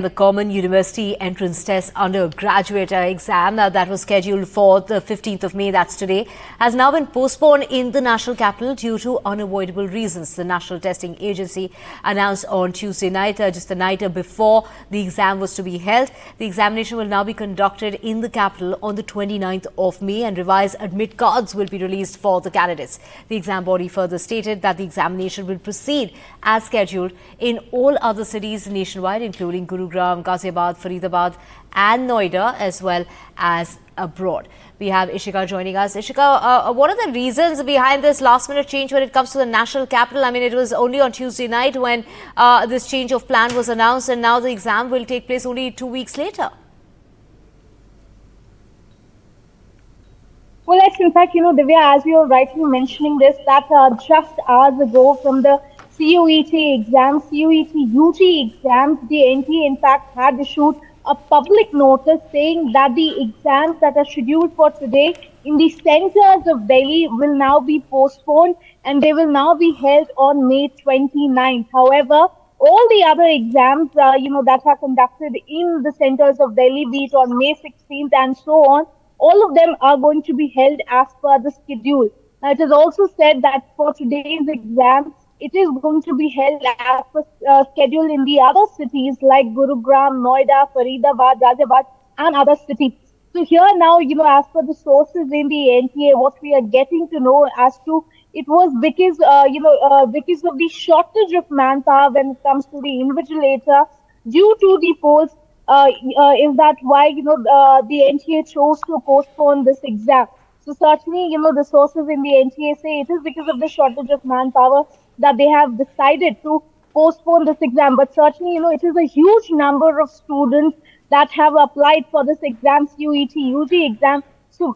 The Common University Entrance Test undergraduate exam that was scheduled for the 15th of May, that's today, has now been postponed in the national capital due to unavoidable reasons. The National Testing Agency announced on Tuesday night, just the night before the exam was to be held. The examination will now be conducted in the capital on the 29th of May and revised admit cards will be released for the candidates. The exam body further stated that the examination will proceed as scheduled in all other cities nationwide, including Gurugram, Ghaziabad, Faridabad and Noida, as well as abroad. We have Ishika joining us. Ishika, what are the reasons behind this last-minute change when it comes to the national capital? I mean, it was only on Tuesday night when this change of plan was announced, and now the exam will take place only 2 weeks later. Well, that's in fact, Divya, as you were rightly mentioning this, that just hours ago from the CUET exams, CUET UG exams, the NTA in fact had issued a public notice saying that the exams that are scheduled for today in the centers of Delhi will now be postponed and they will now be held on May 29th. However, all the other exams, that are conducted in the centers of Delhi, be it on May 16th and so on, all of them are going to be held as per the schedule. Now, it is also said that for today's exam, it is going to be held as per schedule in the other cities like Gurugram, Noida, Faridabad, Ghaziabad, and other cities. So here now, as per the sources in the NTA, what we are getting to know as to it was because, because of the shortage of manpower when it comes to the invigilator due to the polls. Is that why the NTA chose to postpone this exam? So certainly, the sources in the NTA say it is because of the shortage of manpower that they have decided to postpone this exam. But certainly, it is a huge number of students that have applied for this exam, CUET, UG exam. So,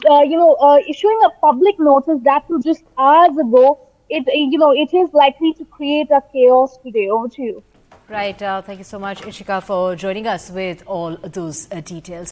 issuing a public notice that was just hours ago, it is likely to create a chaos today. Over to you. Right. Thank you so much, Ishika, for joining us with all those details.